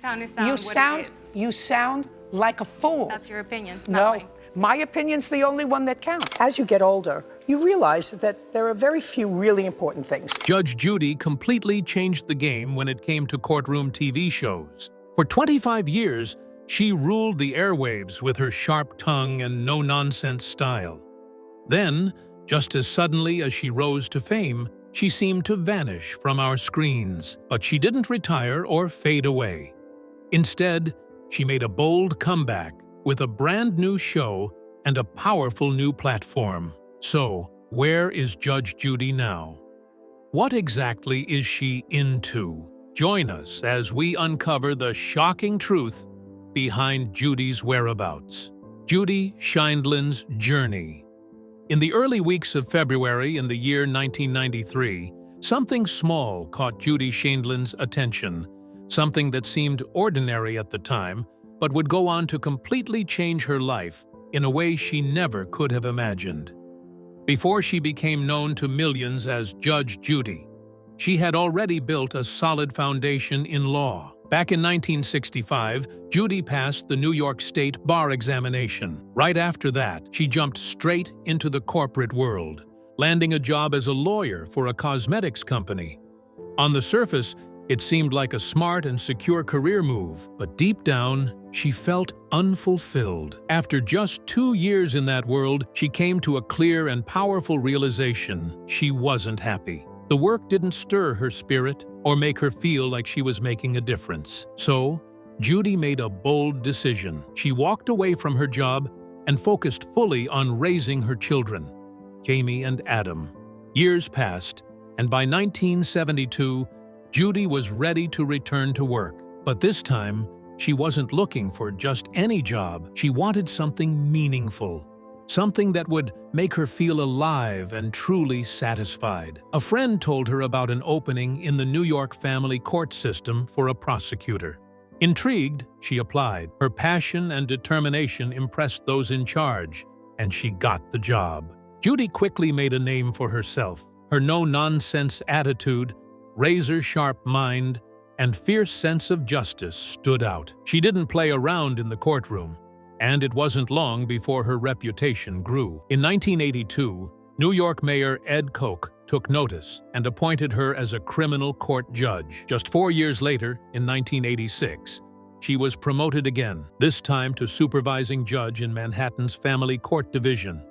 You sound like a fool. That's your opinion. No, my opinion's the only one that counts. As you get older, you realize that there are very few really important things. Judge Judy completely changed the game when it came to courtroom TV shows. For 25 years, she ruled the airwaves with her sharp tongue and no-nonsense style. Then, just as suddenly as she rose to fame, she seemed to vanish from our screens. But she didn't retire or fade away. Instead, she made a bold comeback with a brand new show and a powerful new platform. So, where is Judge Judy now? What exactly is she into? Join us as we uncover the shocking truth behind Judy's whereabouts. Judy Scheindlin's journey. In the early weeks of February in the year 1993, something small caught Judy Scheindlin's attention. Something that seemed ordinary at the time, but would go on to completely change her life in a way she never could have imagined. Before she became known to millions as Judge Judy, she had already built a solid foundation in law. Back in 1965, Judy passed the New York State bar examination. Right after that, she jumped straight into the corporate world, landing a job as a lawyer for a cosmetics company. On the surface, it seemed like a smart and secure career move, but deep down, she felt unfulfilled. After just 2 years in that world, she came to a clear and powerful realization: she wasn't happy. The work didn't stir her spirit or make her feel like she was making a difference. So, Judy made a bold decision. She walked away from her job and focused fully on raising her children, Jamie and Adam. Years passed, and by 1972, Judy was ready to return to work. But this time, she wasn't looking for just any job. She wanted something meaningful, something that would make her feel alive and truly satisfied. A friend told her about an opening in the New York family court system for a prosecutor. Intrigued, she applied. Her passion and determination impressed those in charge, and she got the job. Judy quickly made a name for herself. Her no-nonsense attitude, razor-sharp mind, and fierce sense of justice stood out. She didn't play around in the courtroom, and it wasn't long before her reputation grew. In 1982, New York Mayor Ed Koch took notice and appointed her as a criminal court judge. Just 4 years later, in 1986, she was promoted again, this time to supervising judge in Manhattan's Family Court Division.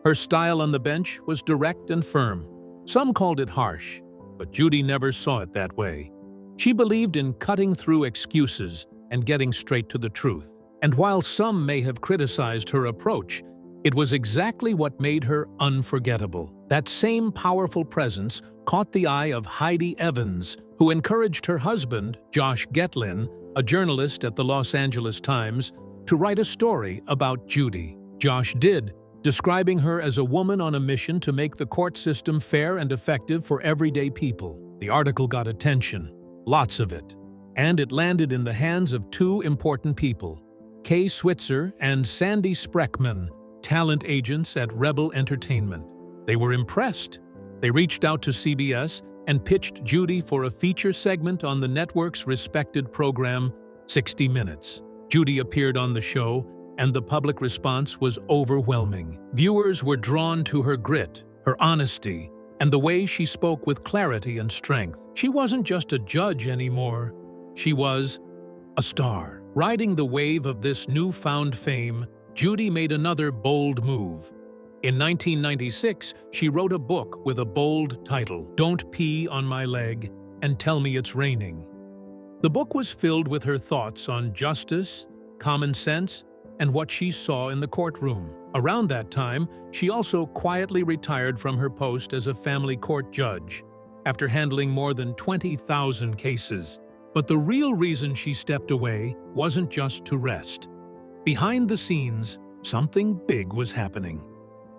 Her style on the bench was direct and firm. Some called it harsh, but Judy never saw it that way. She believed in cutting through excuses and getting straight to the truth. And while some may have criticized her approach, it was exactly what made her unforgettable. That same powerful presence caught the eye of Heidi Evans, who encouraged her husband, Josh Getlin, a journalist at the Los Angeles Times, to write a story about Judy. Josh did, describing her as a woman on a mission to make the court system fair and effective for everyday people. The article got attention, lots of it, and it landed in the hands of two important people, Kay Switzer and Sandy Spreckman, talent agents at Rebel Entertainment. They were impressed. They reached out to CBS and pitched Judy for a feature segment on the network's respected program, 60 Minutes. Judy appeared on the show, and the public response was overwhelming. Viewers were drawn to her grit, her honesty, and the way she spoke with clarity and strength. She wasn't just a judge anymore. She was a star. Riding the wave of this newfound fame, Judy made another bold move. In 1996, she wrote a book with a bold title, Don't Pee on My Leg and Tell Me It's Raining. The book was filled with her thoughts on justice, common sense, and what she saw in the courtroom. Around that time, she also quietly retired from her post as a family court judge, after handling more than 20,000 cases. But the real reason she stepped away wasn't just to rest. Behind the scenes, something big was happening.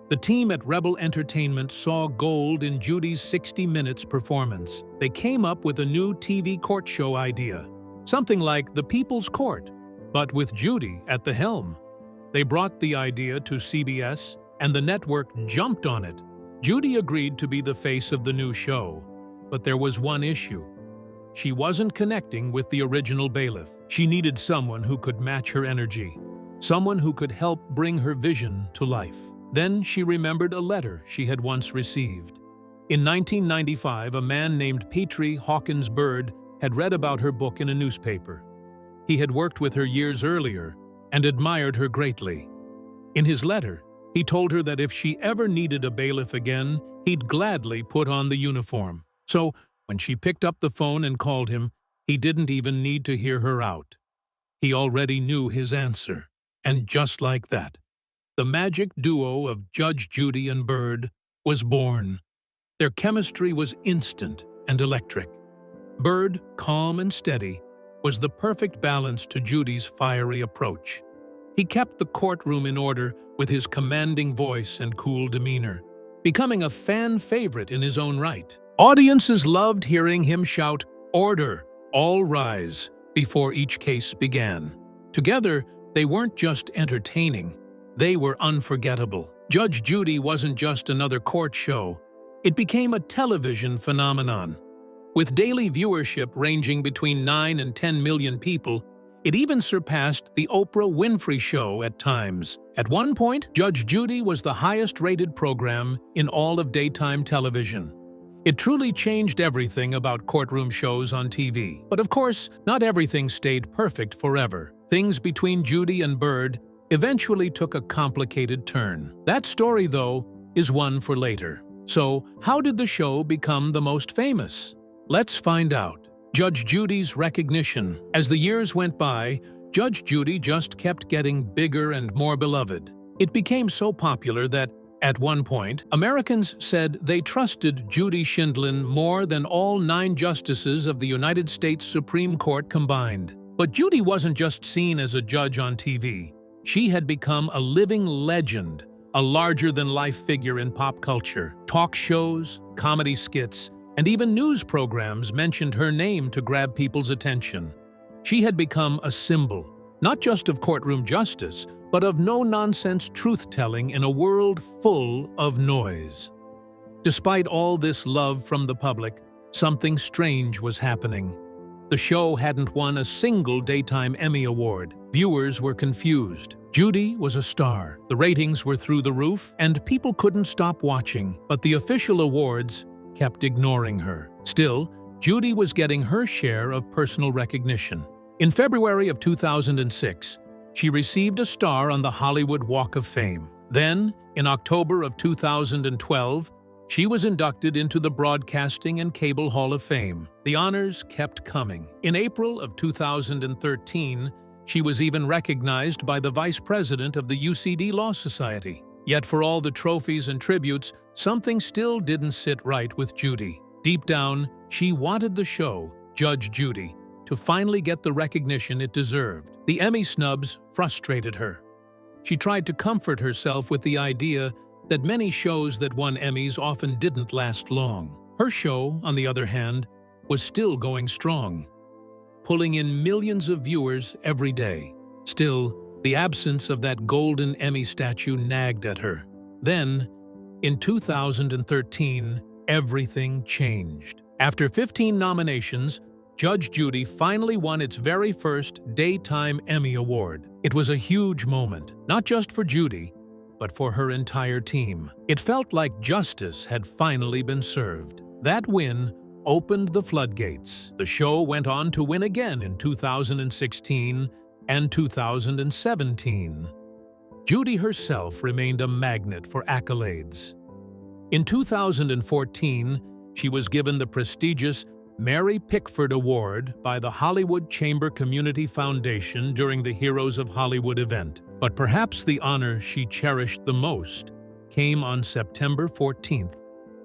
The team at Rebel Entertainment saw gold in Judy's 60 Minutes performance. They came up with a new TV court show idea, something like The People's Court, but with Judy at the helm. They brought the idea to CBS, and the network jumped on it. Judy agreed to be the face of the new show, but there was one issue. she wasn't connecting with the original bailiff. She needed someone who could match her energy, someone who could help bring her vision to life. Then she remembered a letter she had once received. In 1995, a man named Petrie Hawkins Bird had read about her book in a newspaper. He had worked with her years earlier and admired her greatly. In his letter, he told her that if she ever needed a bailiff again, he'd gladly put on the uniform. So, when she picked up the phone and called him, he didn't even need to hear her out. He already knew his answer. And just like that, the magic duo of Judge Judy and Bird was born. Their chemistry was instant and electric. Bird, calm and steady, was the perfect balance to Judy's fiery approach. He kept the courtroom in order with his commanding voice and cool demeanor, becoming a fan favorite in his own right. Audiences loved hearing him shout, "Order! All rise!" before each case began. Together, they weren't just entertaining, they were unforgettable. Judge Judy wasn't just another court show. It became a television phenomenon. With daily viewership ranging between 9 and 10 million people, it even surpassed the Oprah Winfrey Show at times. At one point, Judge Judy was the highest-rated program in all of daytime television. It truly changed everything about courtroom shows on TV. But of course, not everything stayed perfect forever. Things between Judy and Bird eventually took a complicated turn. That story, though, is one for later. So, how did the show become the most famous? Let's find out. Judge Judy's recognition. As the years went by, Judge Judy just kept getting bigger and more beloved. It became so popular that, at one point, Americans said they trusted Judy Schindlin more than all 9 justices of the United States Supreme Court combined. But Judy wasn't just seen as a judge on TV. She had become a living legend, a larger-than-life figure in pop culture. Talk shows, comedy skits, and even news programs mentioned her name to grab people's attention. She had become a symbol, not just of courtroom justice, but of no-nonsense truth-telling in a world full of noise. Despite all this love from the public, something strange was happening. The show hadn't won a single Daytime Emmy Award. Viewers were confused. Judy was a star. The ratings were through the roof, and people couldn't stop watching. But the official awards kept ignoring her. Still, Judy was getting her share of personal recognition. In February of 2006, she received a star on the Hollywood Walk of Fame. Then, in October of 2012, she was inducted into the Broadcasting and Cable Hall of Fame. The honors kept coming. In April of 2013, she was even recognized by the vice president of the UCD Law Society. Yet for all the trophies and tributes, something still didn't sit right with Judy. Deep down, she wanted the show, Judge Judy, to finally get the recognition it deserved. The Emmy snubs frustrated her. She tried to comfort herself with the idea that many shows that won Emmys often didn't last long. Her show, on the other hand, was still going strong, pulling in millions of viewers every day. Still, the absence of that golden Emmy statue nagged at her. Then, in 2013, everything changed. After 15 nominations, Judge Judy finally won its very first Daytime Emmy Award. It was a huge moment, not just for Judy, but for her entire team. It felt like justice had finally been served. That win opened the floodgates. The show went on to win again in 2016 and 2017. Judy herself remained a magnet for accolades. In 2014, she was given the prestigious Mary Pickford Award by the Hollywood Chamber Community Foundation during the Heroes of Hollywood event. But perhaps the honor she cherished the most came on September 14,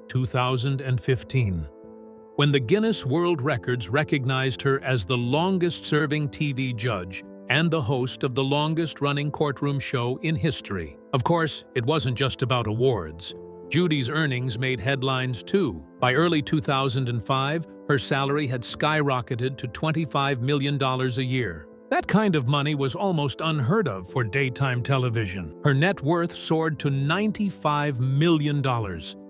2015, when the Guinness World Records recognized her as the longest-serving TV judge and the host of the longest-running courtroom show in history. Of course, it wasn't just about awards. Judy's earnings made headlines too. By early 2005, her salary had skyrocketed to $25 million a year. That kind of money was almost unheard of for daytime television. Her net worth soared to $95 million.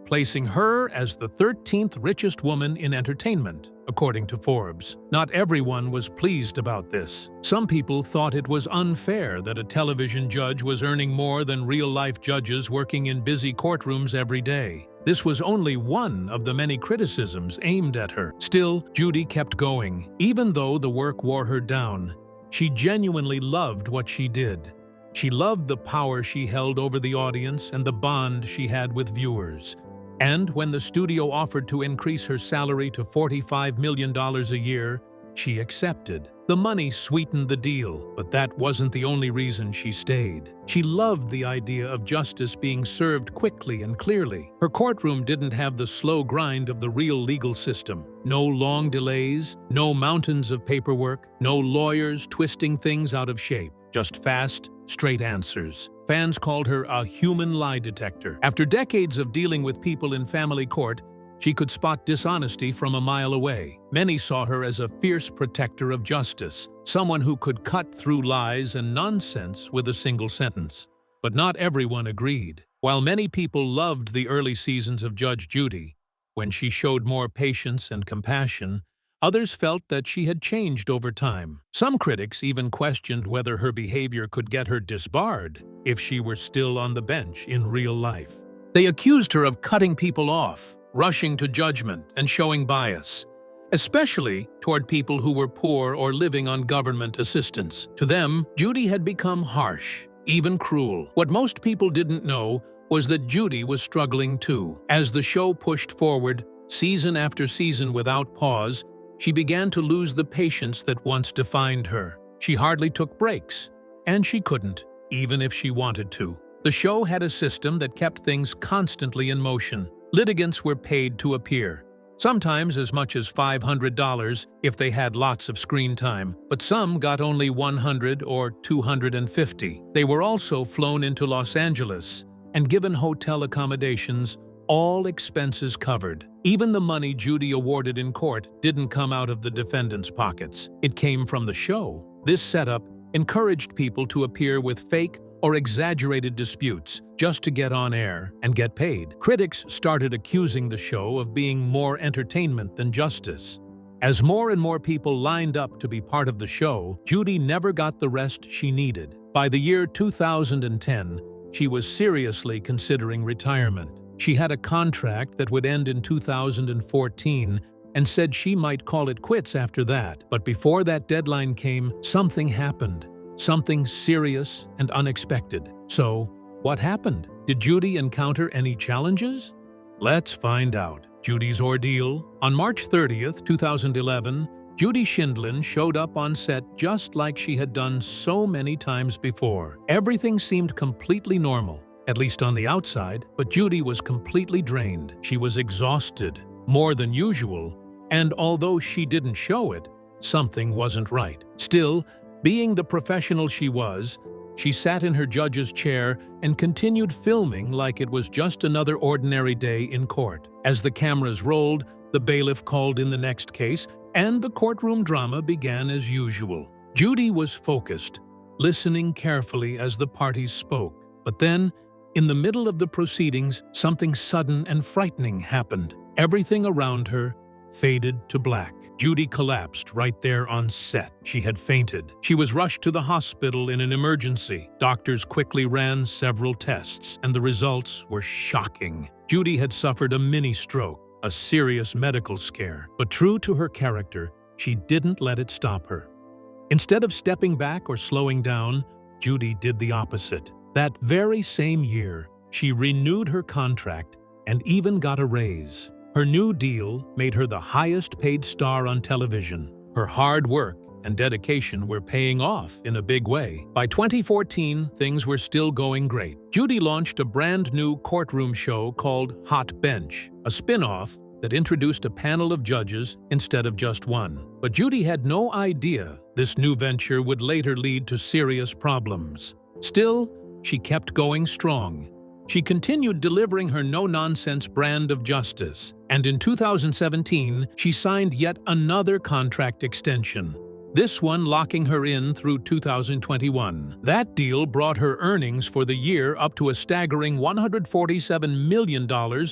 placing her as the 13th richest woman in entertainment, according to Forbes. Not everyone was pleased about this. Some people thought it was unfair that a television judge was earning more than real-life judges working in busy courtrooms every day. This was only one of the many criticisms aimed at her. Still, Judy kept going. Even though the work wore her down, she genuinely loved what she did. She loved the power she held over the audience and the bond she had with viewers. And when the studio offered to increase her salary to $45 million a year, she accepted. The money sweetened the deal, but that wasn't the only reason she stayed. She loved the idea of justice being served quickly and clearly. Her courtroom didn't have the slow grind of the real legal system. No long delays, no mountains of paperwork, no lawyers twisting things out of shape. Just fast, straight answers. Fans called her a human lie detector. After decades of dealing with people in family court, she could spot dishonesty from a mile away. Many saw her as a fierce protector of justice, someone who could cut through lies and nonsense with a single sentence. But not everyone agreed. While many people loved the early seasons of Judge Judy, when she showed more patience and compassion, others felt that she had changed over time. Some critics even questioned whether her behavior could get her disbarred if she were still on the bench in real life. They accused her of cutting people off, rushing to judgment, and showing bias, especially toward people who were poor or living on government assistance. To them, Judy had become harsh, even cruel. What most people didn't know was that Judy was struggling too. As the show pushed forward, season after season without pause, she began to lose the patience that once defined her. She hardly took breaks, and she couldn't, even if she wanted to. The show had a system that kept things constantly in motion. Litigants were paid to appear, sometimes as much as $500 if they had lots of screen time, but some got only $100 or $250. They were also flown into Los Angeles and given hotel accommodations, all expenses covered. Even the money Judy awarded in court didn't come out of the defendants' pockets. It came from the show. This setup encouraged people to appear with fake or exaggerated disputes just to get on air and get paid. Critics started accusing the show of being more entertainment than justice. As more and more people lined up to be part of the show, Judy never got the rest she needed. By the year 2010, she was seriously considering retirement. She had a contract that would end in 2014 and said she might call it quits after that. But before that deadline came, something happened. Something serious and unexpected. So, what happened? Did Judy encounter any challenges? Let's find out. Judy's ordeal. On March 30th, 2011, Judy Schindlin showed up on set just like she had done so many times before. Everything seemed completely normal, at least on the outside, but Judy was completely drained. She was exhausted, more than usual, and although she didn't show it, something wasn't right. Still, being the professional she was, she sat in her judge's chair and continued filming like it was just another ordinary day in court. As the cameras rolled, the bailiff called in the next case, and the courtroom drama began as usual. Judy was focused, listening carefully as the parties spoke. But then, in the middle of the proceedings, something sudden and frightening happened. Everything around her faded to black. Judy collapsed right there on set. She had fainted. She was rushed to the hospital in an emergency. Doctors quickly ran several tests, and the results were shocking. Judy had suffered a mini-stroke, a serious medical scare. But true to her character, she didn't let it stop her. Instead of stepping back or slowing down, Judy did the opposite. That very same year, she renewed her contract and even got a raise. Her new deal made her the highest-paid star on television. Her hard work and dedication were paying off in a big way. By 2014, things were still going great. Judy launched a brand-new courtroom show called Hot Bench, a spin-off that introduced a panel of judges instead of just one. But Judy had no idea this new venture would later lead to serious problems. Still, she kept going strong. She continued delivering her no-nonsense brand of justice, and in 2017, she signed yet another contract extension. this one locking her in through 2021. That deal brought her earnings for the year up to a staggering $147 million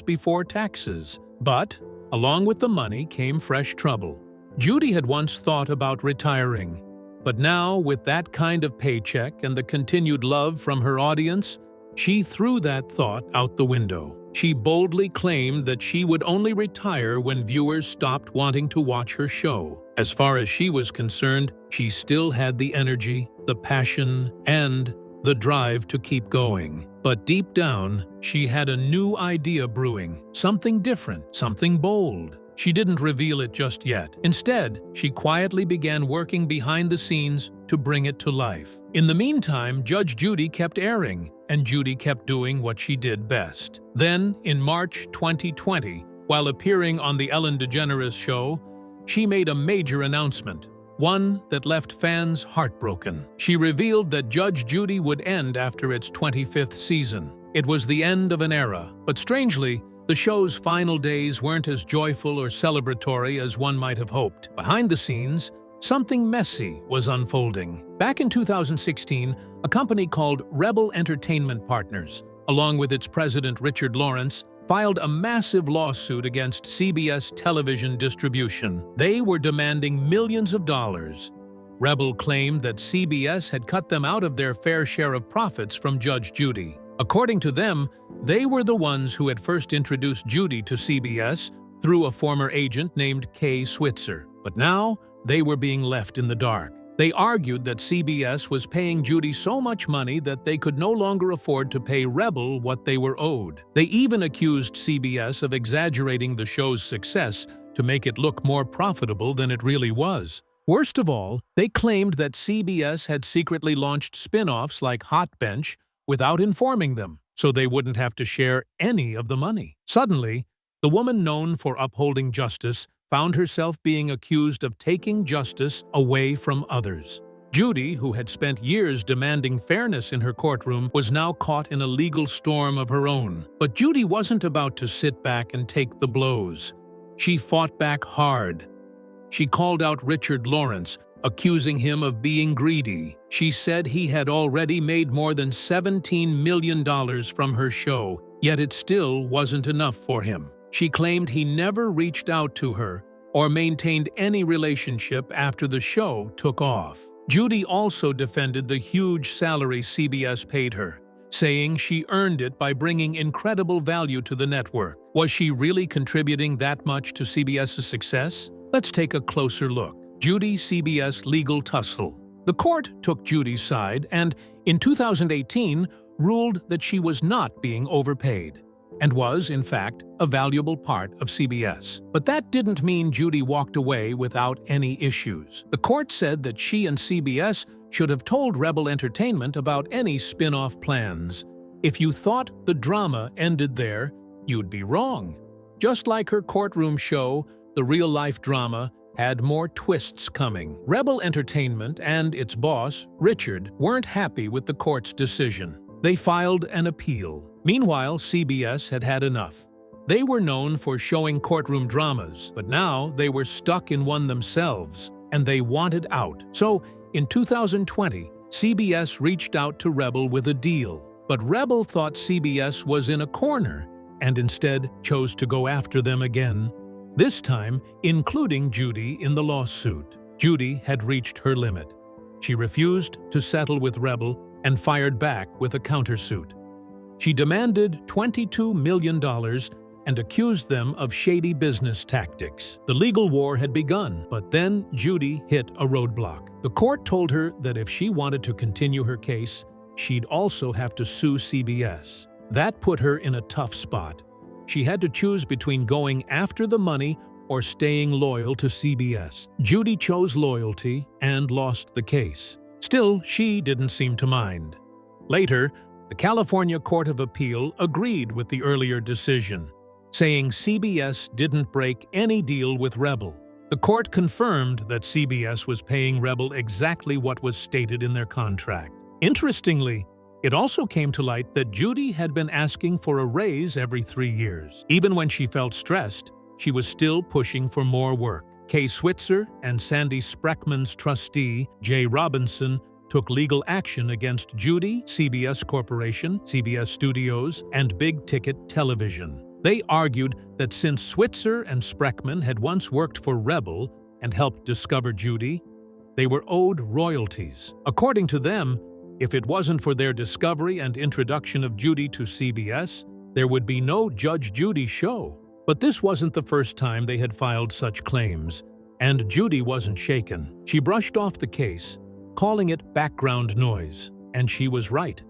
before taxes. But, along with the money came fresh trouble. Judy had once thought about retiring, but now, with that kind of paycheck and the continued love from her audience, she threw that thought out the window. She boldly claimed that she would only retire when viewers stopped wanting to watch her show. As far as she was concerned, she still had the energy, the passion, and the drive to keep going. But deep down, she had a new idea brewing, something different, something bold. She didn't reveal it just yet. Instead, she quietly began working behind the scenes to bring it to life. In the meantime, Judge Judy kept airing, and Judy kept doing what she did best. Then, in March 2020, while appearing on The Ellen DeGeneres Show, she made a major announcement, one that left fans heartbroken. She revealed that Judge Judy would end after its 25th season. It was the end of an era, but strangely, the show's final days weren't as joyful or celebratory as one might have hoped. Behind the scenes, something messy was unfolding. Back in 2016, a company called Rebel Entertainment Partners, along with its president Richard Lawrence, filed a massive lawsuit against CBS television distribution. They were demanding millions of dollars. Rebel claimed that CBS had cut them out of their fair share of profits from Judge Judy. According to them, they were the ones who had first introduced Judy to CBS through a former agent named Kay Switzer. But now, they were being left in the dark. They argued that CBS was paying Judy so much money that they could no longer afford to pay Rebel what they were owed. They even accused CBS of exaggerating the show's success to make it look more profitable than it really was. Worst of all, they claimed that CBS had secretly launched spin-offs like Hot Bench without informing them, so they wouldn't have to share any of the money. Suddenly, the woman known for upholding justice found herself being accused of taking justice away from others. Judy, who had spent years demanding fairness in her courtroom, was now caught in a legal storm of her own. But Judy wasn't about to sit back and take the blows. She fought back hard. She called out Richard Lawrence, accusing him of being greedy. She said he had already made more than $17 million from her show, yet it still wasn't enough for him. She claimed he never reached out to her or maintained any relationship after the show took off. Judy also defended the huge salary CBS paid her, saying she earned it by bringing incredible value to the network. Was she really contributing that much to CBS's success? Let's take a closer look. Judy-CBS legal tussle. The court took Judy's side and, in 2018, ruled that she was not being overpaid and was, in fact, a valuable part of CBS. But that didn't mean Judy walked away without any issues. The court said that she and CBS should have told Rebel Entertainment about any spin-off plans. If you thought the drama ended there, you'd be wrong. Just like her courtroom show, the real-life drama had more twists coming. Rebel Entertainment and its boss, Richard, weren't happy with the court's decision. They filed an appeal. Meanwhile, CBS had had enough. They were known for showing courtroom dramas, but now they were stuck in one themselves, and they wanted out. So, in 2020, CBS reached out to Rebel with a deal. But Rebel thought CBS was in a corner, and instead chose to go after them again. This time, including Judy in the lawsuit. Judy had reached her limit. She refused to settle with Rebel and fired back with a countersuit. She demanded $22 million and accused them of shady business tactics. The legal war had begun, but then Judy hit a roadblock. The court told her that if she wanted to continue her case, she'd also have to sue CBS. That put her in a tough spot. She had to choose between going after the money or staying loyal to CBS. Judy chose loyalty and lost the case. Still, she didn't seem to mind. Later, the California Court of Appeal agreed with the earlier decision, saying CBS didn't break any deal with Rebel. The court confirmed that CBS was paying Rebel exactly what was stated in their contract. Interestingly, it also came to light that Judy had been asking for a raise every 3 years. Even when she felt stressed, she was still pushing for more work. Kay Switzer and Sandy Spreckman's trustee, Jay Robinson, took legal action against Judy, CBS Corporation, CBS Studios, and Big Ticket Television. They argued that since Switzer and Spreckman had once worked for Rebel and helped discover Judy, they were owed royalties. According to them, if it wasn't for their discovery and introduction of Judy to CBS, there would be no Judge Judy show. But this wasn't the first time they had filed such claims, and Judy wasn't shaken. She brushed off the case, calling it background noise, and she was right.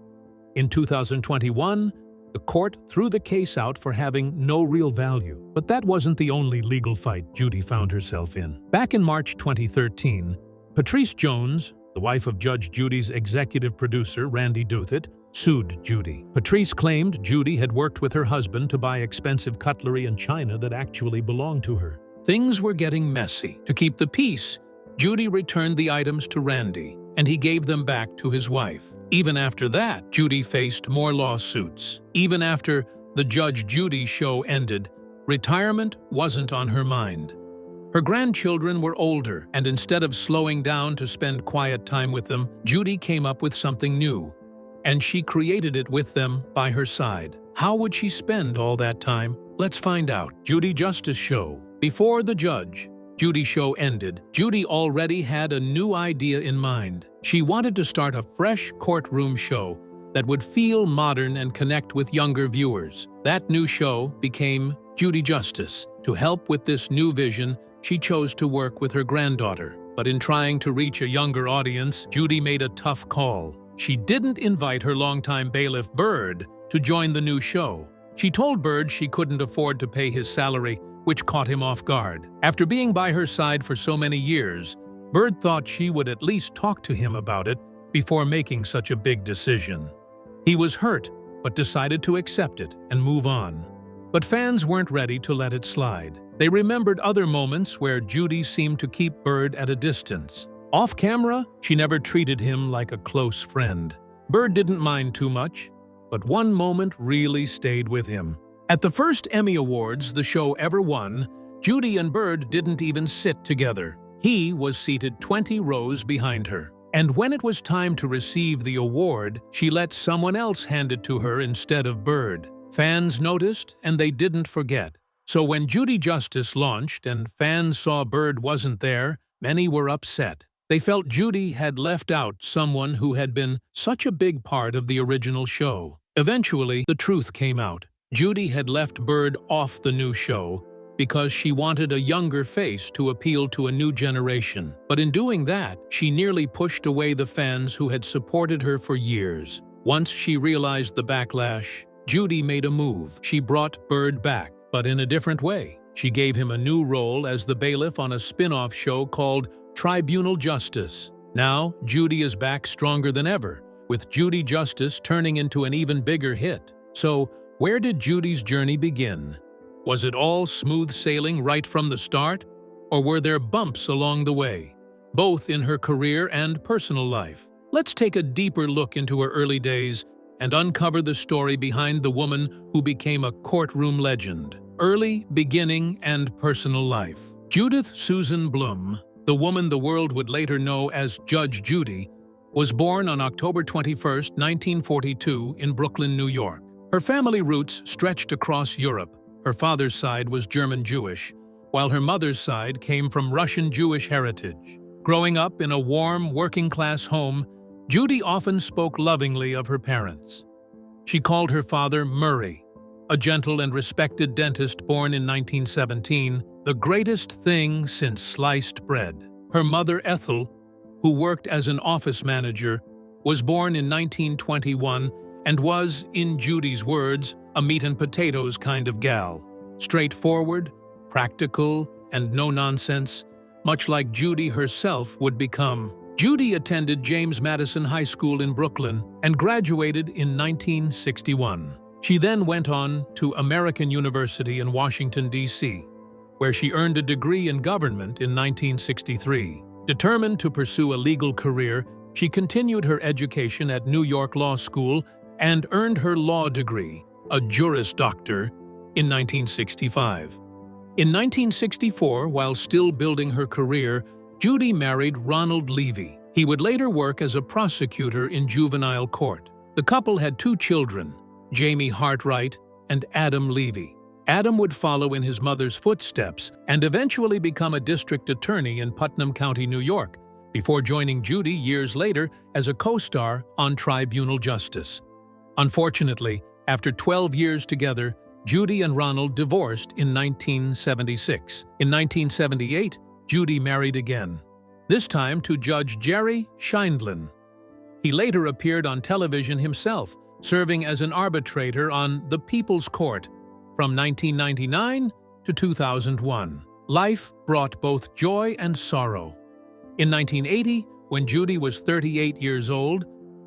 In 2021, the court threw the case out for having no real value. But that wasn't the only legal fight Judy found herself in. Back in March 2013, Patrice Jones, the wife of Judge Judy's executive producer, Randy Douthat, sued Judy. Patrice claimed Judy had worked with her husband to buy expensive cutlery and china that actually belonged to her. Things were getting messy. To keep the peace, Judy returned the items to Randy, and he gave them back to his wife. Even after that, Judy faced more lawsuits. Even after the Judge Judy show ended, retirement wasn't on her mind. Her grandchildren were older, and instead of slowing down to spend quiet time with them, Judy came up with something new, and she created it with them by her side. How would she spend all that time? Let's find out. Judy Justice Show. Before the Judge Judy show ended, Judy already had a new idea in mind. She wanted to start a fresh courtroom show that would feel modern and connect with younger viewers. That new show became Judy Justice. To help with this new vision, she chose to work with her granddaughter. But in trying to reach a younger audience, Judy made a tough call. She didn't invite her longtime bailiff Bird to join the new show. She told Bird she couldn't afford to pay his salary, which caught him off guard. After being by her side for so many years, Bird thought she would at least talk to him about it before making such a big decision. He was hurt, but decided to accept it and move on. But fans weren't ready to let it slide. They remembered other moments where Judy seemed to keep Bird at a distance. Off camera, she never treated him like a close friend. Bird didn't mind too much, but one moment really stayed with him. At the first Emmy Awards the show ever won, Judy and Bird didn't even sit together. He was seated 20 rows behind her. And when it was time to receive the award, she let someone else hand it to her instead of Bird. Fans noticed, and they didn't forget. So when Judy Justice launched and fans saw Bird wasn't there, many were upset. They felt Judy had left out someone who had been such a big part of the original show. Eventually, the truth came out. Judy had left Bird off the new show because she wanted a younger face to appeal to a new generation. But in doing that, she nearly pushed away the fans who had supported her for years. Once she realized the backlash, Judy made a move. She brought Bird back, but in a different way. She gave him a new role as the bailiff on a spin-off show called Tribunal Justice. Now, Judy is back stronger than ever, with Judy Justice turning into an even bigger hit. So, where did Judy's journey begin? Was it all smooth sailing right from the start? Or were there bumps along the way, both in her career and personal life? Let's take a deeper look into her early days and uncover the story behind the woman who became a courtroom legend. Early, beginning, and personal life. Judith Susan Blum, the woman the world would later know as Judge Judy, was born on October 21, 1942 in Brooklyn, New York. Her family roots stretched across Europe. Her father's side was German Jewish, while her mother's side came from Russian Jewish heritage. Growing up in a warm, working-class home, Judy often spoke lovingly of her parents. She called her father Murray, a gentle and respected dentist born in 1917, the greatest thing since sliced bread. Her mother Ethel, who worked as an office manager, was born in 1921 and was, in Judy's words, a meat and potatoes kind of gal. Straightforward, practical, and no-nonsense, much like Judy herself would become. Judy attended James Madison High School in Brooklyn and graduated in 1961. She then went on to American University in Washington, D.C., where she earned a degree in government in 1963. Determined to pursue a legal career, she continued her education at New York Law School and earned her law degree, a Juris Doctor, in 1965. In 1964, while still building her career, Judy married Ronald Levy. He would later work as a prosecutor in juvenile court. The couple had 2 children, Jamie Hartwright and Adam Levy. Adam would follow in his mother's footsteps and eventually become a district attorney in Putnam County, New York, before joining Judy years later as a co-star on Tribunal Justice. Unfortunately, after 12 years together, Judy and Ronald divorced in 1976. In 1978, Judy married again, this time to Judge Jerry Scheindlin. He later appeared on television himself, serving as an arbitrator on The People's Court from 1999 to 2001. Life brought both joy and sorrow. In 1980, when Judy was 38 years old,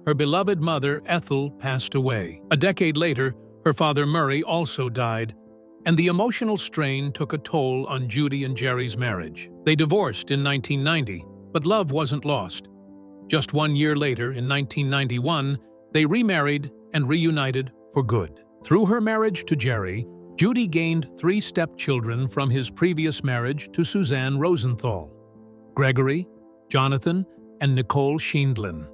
her beloved mother, Ethel, passed away. A decade later, her father, Murray, also died, and the emotional strain took a toll on Judy and Jerry's marriage. They divorced in 1990, but love wasn't lost. Just 1 year later, in 1991, they remarried and reunited for good. Through her marriage to Jerry, Judy gained 3 stepchildren from his previous marriage to Suzanne Rosenthal: Gregory, Jonathan, and Nicole Scheindlin.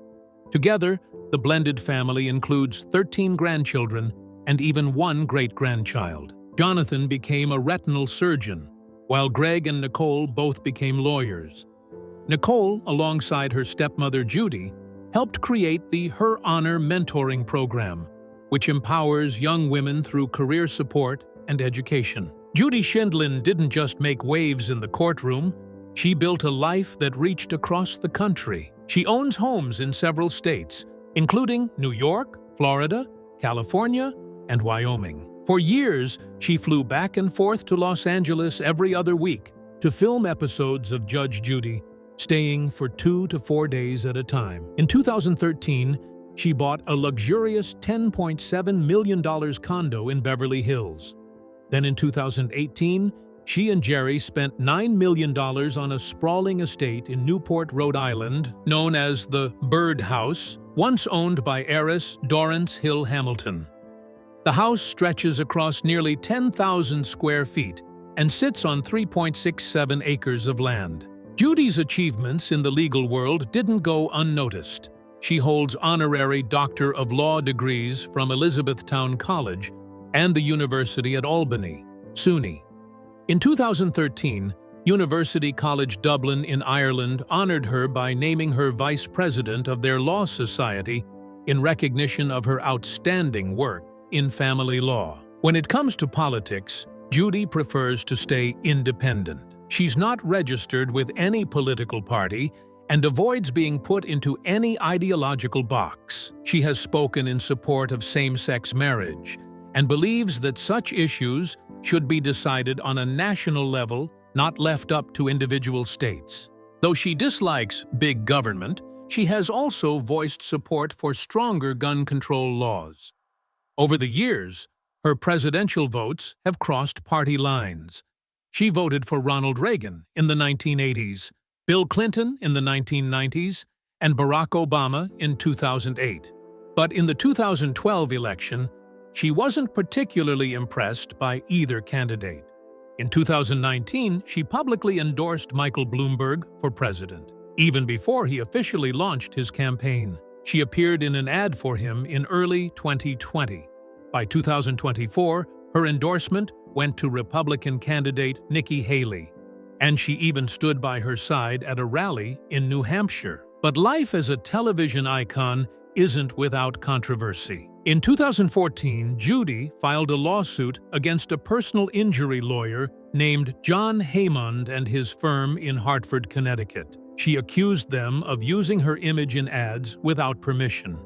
Together, the blended family includes 13 grandchildren and even 1 great-grandchild. Jonathan became a retinal surgeon, while Greg and Nicole both became lawyers. Nicole, alongside her stepmother Judy, helped create the Her Honor mentoring program, which empowers young women through career support and education. Judy Scheindlin didn't just make waves in the courtroom, she built a life that reached across the country. She owns homes in several states, including New York, Florida, California, and Wyoming. For years, she flew back and forth to Los Angeles every other week to film episodes of Judge Judy, staying for 2 to 4 days at a time. In 2013, she bought a luxurious $10.7 million condo in Beverly Hills. Then in 2018, she and Jerry spent $9 million on a sprawling estate in Newport, Rhode Island, known as the Bird House, once owned by heiress Dorrance Hill Hamilton. The house stretches across nearly 10,000 square feet and sits on 3.67 acres of land. Judy's achievements in the legal world didn't go unnoticed. She holds honorary Doctor of Law degrees from Elizabethtown College and the University at Albany, SUNY. In 2013, University College Dublin in Ireland honored her by naming her vice president of their law society in recognition of her outstanding work in family law. When it comes to politics, Judy prefers to stay independent. She's not registered with any political party and avoids being put into any ideological box. She has spoken in support of same-sex marriage and believes that such issues should be decided on a national level, not left up to individual states. Though she dislikes big government, she has also voiced support for stronger gun control laws. Over the years, her presidential votes have crossed party lines. She voted for Ronald Reagan in the 1980s, Bill Clinton in the 1990s, and Barack Obama in 2008. But in the 2012 election, she wasn't particularly impressed by either candidate. In 2019, she publicly endorsed Michael Bloomberg for president, even before he officially launched his campaign. She appeared in an ad for him in early 2020. By 2024, her endorsement went to Republican candidate Nikki Haley, and she even stood by her side at a rally in New Hampshire. But life as a television icon isn't without controversy. In 2014, Judy filed a lawsuit against a personal injury lawyer named John Haymond and his firm in Hartford, Connecticut. She accused them of using her image in ads without permission,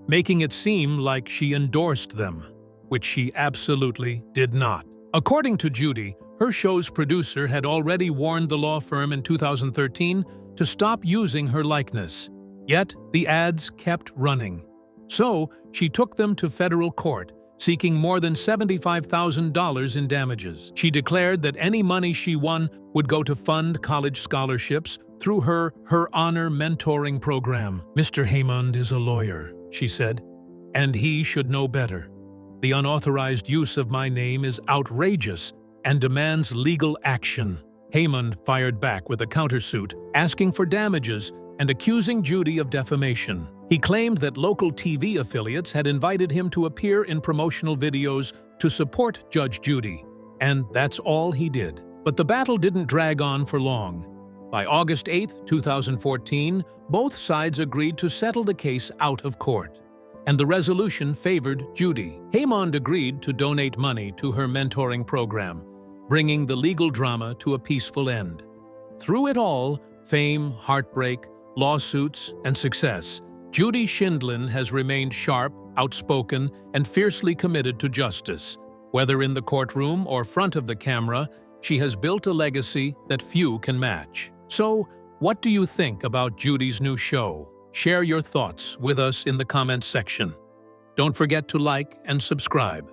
making it seem like she endorsed them, which she absolutely did not. According to Judy, her show's producer had already warned the law firm in 2013 to stop using her likeness. Yet, the ads kept running. So, she took them to federal court, seeking more than $75,000 in damages. She declared that any money she won would go to fund college scholarships through her Honor mentoring program. "Mr. Haymond is a lawyer," she said, "and he should know better. The unauthorized use of my name is outrageous and demands legal action. Haymond fired back with a countersuit, asking for damages and accusing Judy of defamation. He claimed that local TV affiliates had invited him to appear in promotional videos to support Judge Judy, and that's all he did. But the battle didn't drag on for long. By August 8, 2014, both sides agreed to settle the case out of court, and the resolution favored Judy. Haymond agreed to donate money to her mentoring program, bringing the legal drama to a peaceful end. Through it all, fame, heartbreak, lawsuits, and success, Judy Schindlin has remained sharp, outspoken, and fiercely committed to justice. Whether in the courtroom or front of the camera, she has built a legacy that few can match. So, what do you think about Judy's new show? Share your thoughts with us in the comments section. Don't forget to like and subscribe.